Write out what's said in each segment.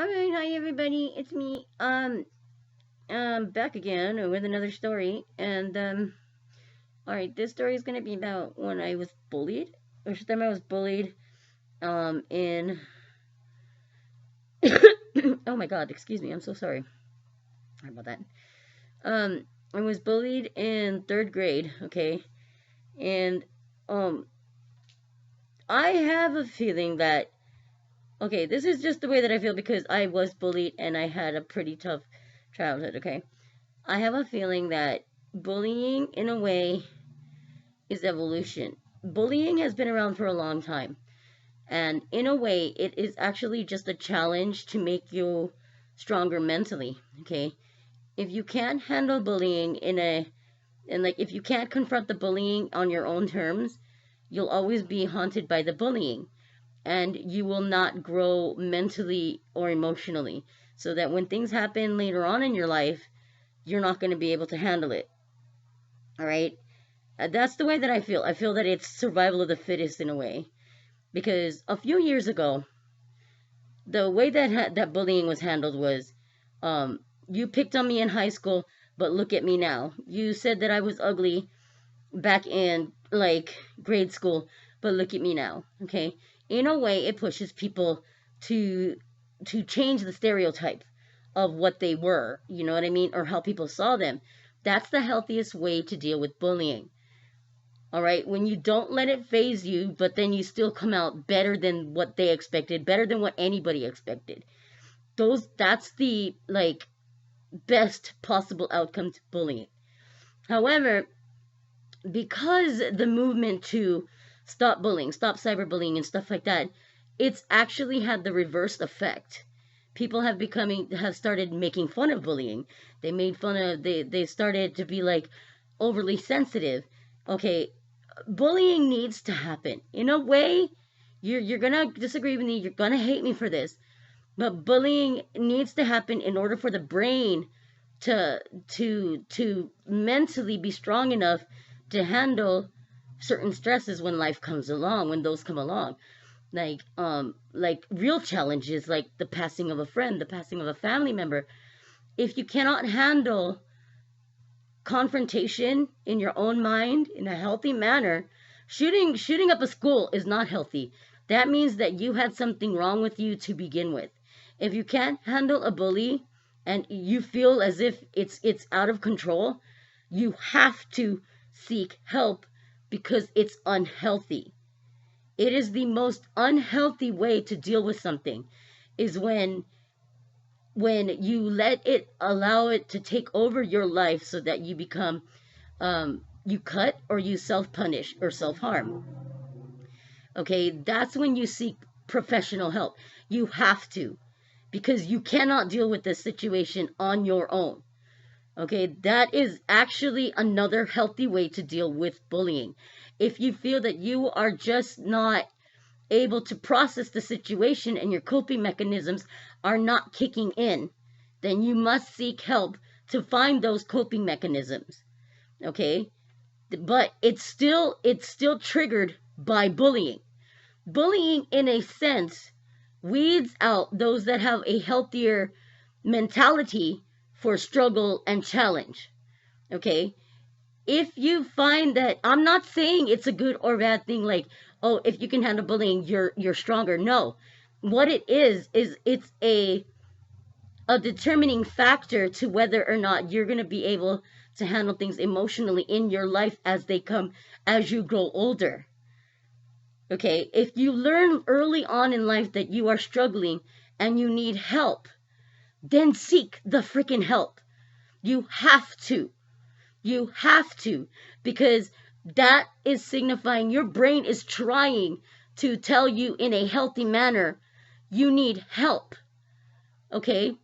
Alright, hi everybody, it's me. Back again with another story. Alright, this story is gonna be about when I was bullied. Which time I was bullied, in. Oh my god, excuse me, I'm so sorry. Sorry about that. I was bullied in third grade, okay? And, um, I have a feeling that, okay, this is just the way that I feel because I was bullied and I had a pretty tough childhood, okay? I have a feeling that bullying, in a way, is evolution. Bullying has been around for a long time, and in a way, it is actually just a challenge to make you stronger mentally. Okay, if you can't handle bullying if you can't confront the bullying on your own terms, you'll always be haunted by the bullying, and you will not grow mentally or emotionally. So that when things happen later on in your life, you're not going to be able to handle it. All right. That's the way that I feel. I feel that it's survival of the fittest in a way. Because a few years ago, the way that bullying was handled was, you picked on me in high school, but look at me now. You said that I was ugly back in like grade school, but look at me now. Okay, in a way, it pushes people to change the stereotype of what they were. You know what I mean, or how people saw them. That's the healthiest way to deal with bullying. All right, when you don't let it phase you, but then you still come out better than what they expected, better than what anybody expected. That's the like best possible outcome to bullying. However, because the movement to stop bullying, stop cyberbullying and stuff like that, it's actually had the reversed effect. People have started making fun of bullying. They started to be like overly sensitive. Okay, bullying needs to happen. In a way, you're gonna disagree with me, you're gonna hate me for this, but bullying needs to happen in order for the brain to mentally be strong enough to handle certain stresses when life comes along, when those come along. Like real challenges like the passing of a friend, the passing of a family member. If you cannot handle confrontation in your own mind in a healthy manner, shooting up a school is not healthy. That means that you had something wrong with you to begin with. If you can't handle a bully and you feel as if it's out of control, you have to seek help because it's unhealthy. It is the most unhealthy way to deal with something is when you let it allow it to take over your life so that you become you cut or you self-punish or self-harm. Okay, that's when you seek professional help. You have to, because you cannot deal with this situation on your own. Okay, that is actually another healthy way to deal with bullying. If you feel that you are just not able to process the situation and your coping mechanisms are not kicking in, then you must seek help to find those coping mechanisms. Okay? But it's still triggered by bullying. Bullying in a sense weeds out those that have a healthier mentality for struggle and challenge. Okay? If you find that, I'm not saying it's a good or bad thing, like, oh, if you can handle bullying, you're stronger. No. What it is it's a determining factor to whether or not you're going to be able to handle things emotionally in your life as they come as you grow older. Okay, if you learn early on in life that you are struggling and you need help, then seek the freaking help. You have to. You have to, because that is signifying your brain is trying to tell you in a healthy manner you need help. Okay?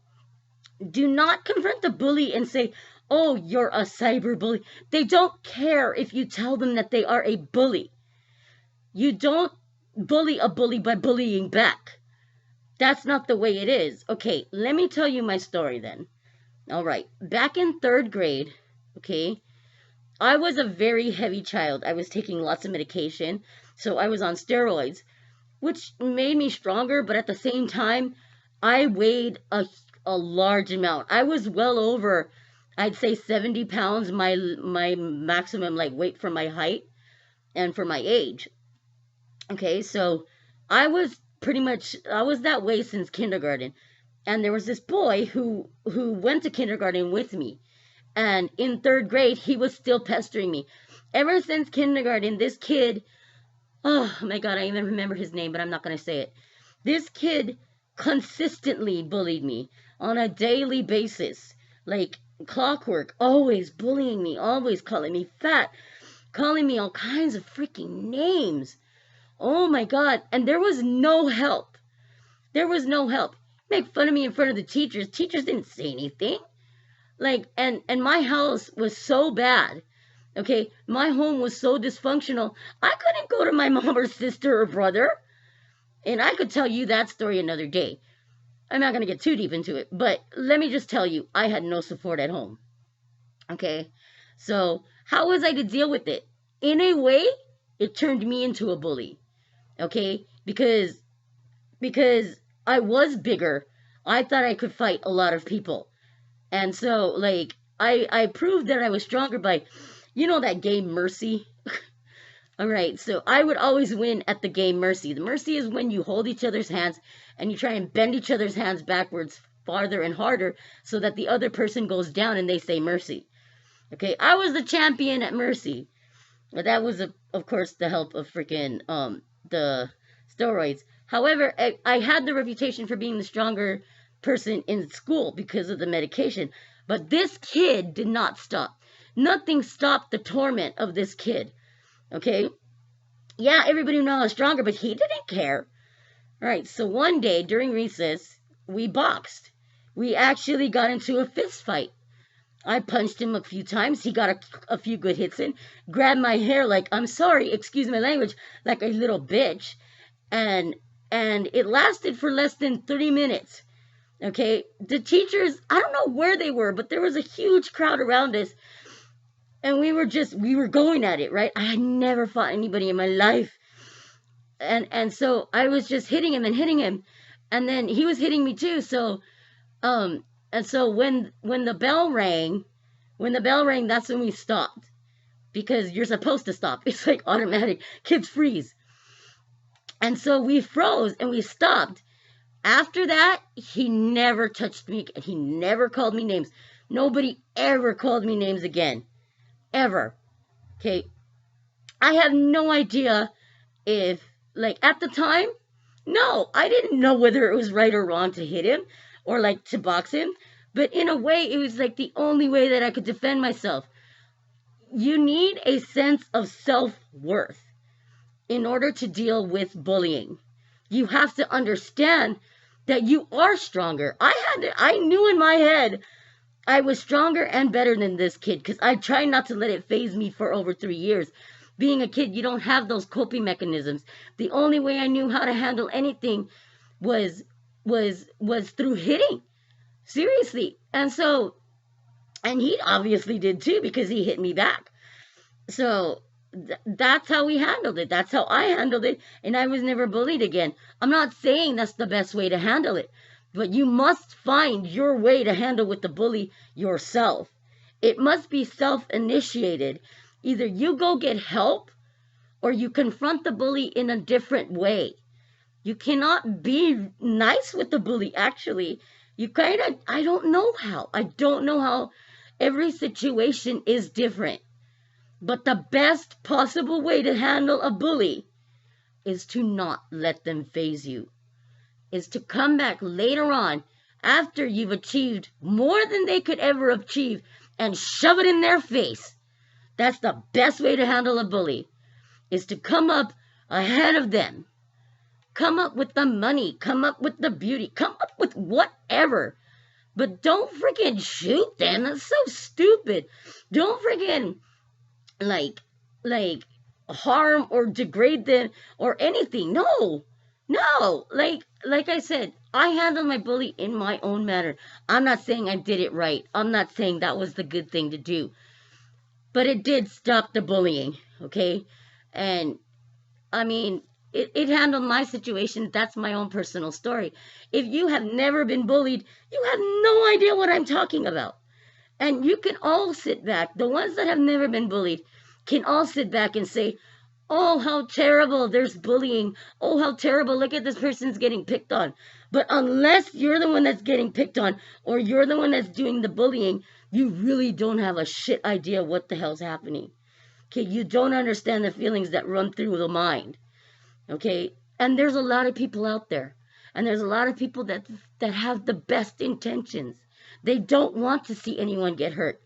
Do not confront the bully and say, oh, you're a cyberbully. They don't care if you tell them that they are a bully. You don't bully a bully by bullying back. That's not the way it is. Okay, let me tell you my story then. All right, back in third grade, okay, I was a very heavy child. I was taking lots of medication, so I was on steroids, which made me stronger, but at the same time, I weighed a large amount. I was well over, I'd say 70 pounds, my maximum like weight for my height and for my age. Okay, so I was that way since kindergarten. And there was this boy who went to kindergarten with me. And in third grade, he was still pestering me. Ever since kindergarten, this kid, oh my God, I even remember his name, but I'm not going to say it. This kid consistently bullied me on a daily basis, like clockwork, always bullying me, always calling me fat, calling me all kinds of freaking names. Oh my God. And there was no help. There was no help. Make fun of me in front of the teachers. Teachers didn't say anything. Like, and my house was so bad. Okay, my home was so dysfunctional. I couldn't go to my mom or sister or brother. And I could tell you that story another day. I'm not going to get too deep into it, but let me just tell you, I had no support at home. Okay, so how was I to deal with it? In a way, it turned me into a bully. Okay, because I was bigger. I thought I could fight a lot of people. And so, like, I proved that I was stronger by, you know, that game Mercy? All right, so I would always win at the game Mercy. The Mercy is when you hold each other's hands and you try and bend each other's hands backwards farther and harder so that the other person goes down and they say Mercy. Okay, I was the champion at Mercy. But that was, of course, the help of freaking the steroids. However, I had the reputation for being the stronger person in school because of the medication. But this kid did not stop. Nothing stopped the torment of this kid. Okay? Yeah, everybody knew I was stronger, but he didn't care. All right, so one day during recess, we boxed. We actually got into a fist fight. I punched him a few times. He got a few good hits in. Grabbed my hair like, I'm sorry, excuse my language, like a little bitch. And it lasted for less than 30 minutes. Okay, the teachers, I don't know where they were, but there was a huge crowd around us. And we were going at it, right? I had never fought anybody in my life. And so I was just hitting him and hitting him. And then he was hitting me too. So, and so when the bell rang, that's when we stopped. Because you're supposed to stop. It's like automatic. Kids freeze. And so we froze and we stopped. After that, he never touched me. He never called me names. Nobody ever called me names again. Ever. Okay. I have no idea if, like, at the time, no, I didn't know whether it was right or wrong to hit him or, like, to box him. But in a way, it was, like, the only way that I could defend myself. You need a sense of self-worth in order to deal with bullying. You have to understand that you are stronger. I knew in my head I was stronger and better than this kid because I tried not to let it faze me for over 3 years. Being a kid, you don't have those coping mechanisms. The only way I knew how to handle anything was through hitting. Seriously. And he obviously did too because he hit me back. So that's how we handled it. That's how I handled it. And I was never bullied again. I'm not saying that's the best way to handle it. But you must find your way to handle with the bully yourself. It must be self-initiated. Either you go get help or you confront the bully in a different way. You cannot be nice with the bully, actually. I don't know how. I don't know how. Every situation is different. But the best possible way to handle a bully is to not let them faze you. Is to come back later on after you've achieved more than they could ever achieve and shove it in their face. That's the best way to handle a bully, is to come up ahead of them. Come up with the money, come up with the beauty, come up with whatever. But don't freaking shoot them. That's so stupid. Don't freaking like harm or degrade them or anything. No. Like I said, I handled my bully in my own manner. I'm not saying I did it right. I'm not saying that was the good thing to do. But it did stop the bullying, okay? And, I mean, it handled my situation. That's my own personal story. If you have never been bullied, you have no idea what I'm talking about. And you can all sit back. The ones that have never been bullied can all sit back and say, oh, how terrible, there's bullying. Oh, how terrible, look at this person's getting picked on. But unless you're the one that's getting picked on or you're the one that's doing the bullying, you really don't have a shit idea what the hell's happening. Okay, you don't understand the feelings that run through the mind. Okay, and there's a lot of people out there. And there's a lot of people that have the best intentions. They don't want to see anyone get hurt.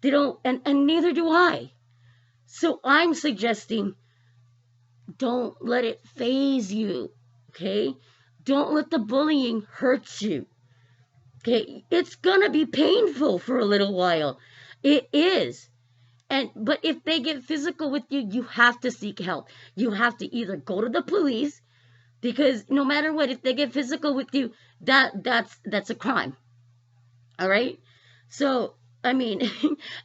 They don't, and neither do I. So I'm suggesting don't let it faze you, okay? Don't let the bullying hurt you, okay? It's gonna be painful for a little while. It is. But if they get physical with you, you have to seek help. You have to either go to the police, because no matter what, if they get physical with you, that's a crime. All right? So, I mean,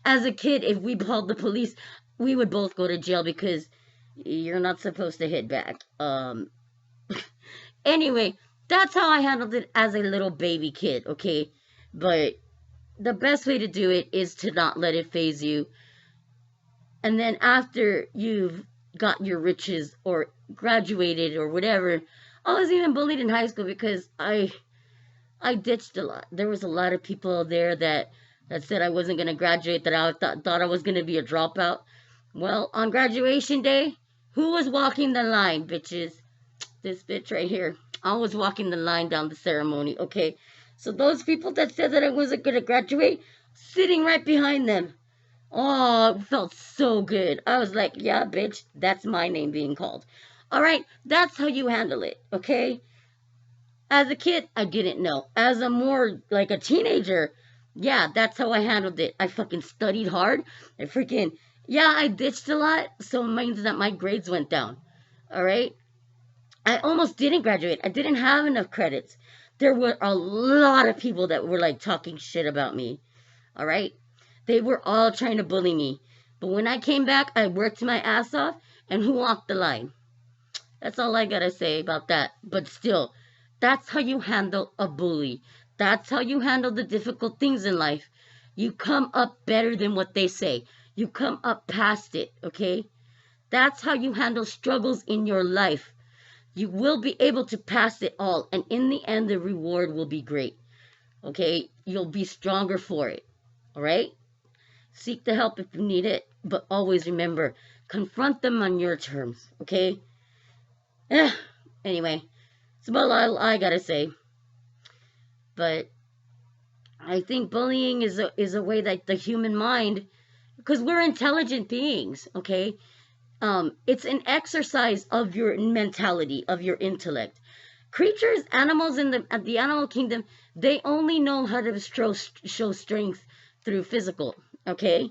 as a kid, if we called the police, we would both go to jail because you're not supposed to hit back. Anyway, that's how I handled it as a little baby kid, okay? But the best way to do it is to not let it faze you. And then after you've got your riches or graduated or whatever, I was even bullied in high school because I ditched a lot. There was a lot of people there that said I wasn't going to graduate, that I thought I was going to be a dropout. Well, on graduation day, who was walking the line, bitches? This bitch right here. I was walking the line down the ceremony, okay? So those people that said that I wasn't going to graduate, sitting right behind them. Oh, it felt so good. I was like, yeah, bitch, that's my name being called. All right, that's how you handle it, okay? As a kid, I didn't know. As a more, like a teenager, yeah, that's how I handled it. I fucking studied hard. I ditched a lot, so it means that my grades went down. All right? I almost didn't graduate. I didn't have enough credits. There were a lot of people that were like talking shit about me. All right? They were all trying to bully me. But when I came back, I worked my ass off, and who walked the line? That's all I gotta say about that. But still, that's how you handle a bully. That's how you handle the difficult things in life. You come up better than what they say. You come up past it, okay? That's how you handle struggles in your life. You will be able to pass it all, and in the end, the reward will be great, okay? You'll be stronger for it, all right? Seek the help if you need it, but always remember, confront them on your terms, okay? Anyway, that's about all I gotta say. But I think bullying is a way that the human mind, because we're intelligent beings, okay? It's an exercise of your mentality, of your intellect. Creatures, animals in the animal kingdom, they only know how to show strength through physical, okay?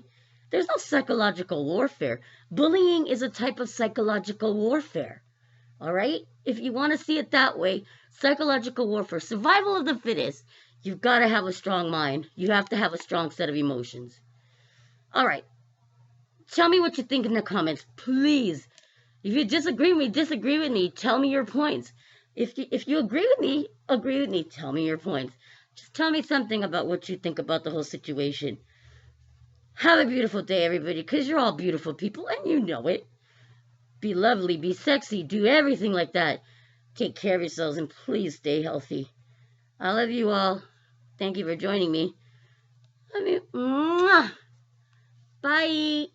There's no psychological warfare. Bullying is a type of psychological warfare, all right? If you want to see it that way, psychological warfare, survival of the fittest, you've got to have a strong mind. You have to have a strong set of emotions. All right. Tell me what you think in the comments, please. If you disagree with me. Tell me your points. If you agree with me. Tell me your points. Just tell me something about what you think about the whole situation. Have a beautiful day, everybody, because you're all beautiful people, and you know it. Be lovely, be sexy, do everything like that. Take care of yourselves, and please stay healthy. I love you all. Thank you for joining me. Love you. Mwah. Bye.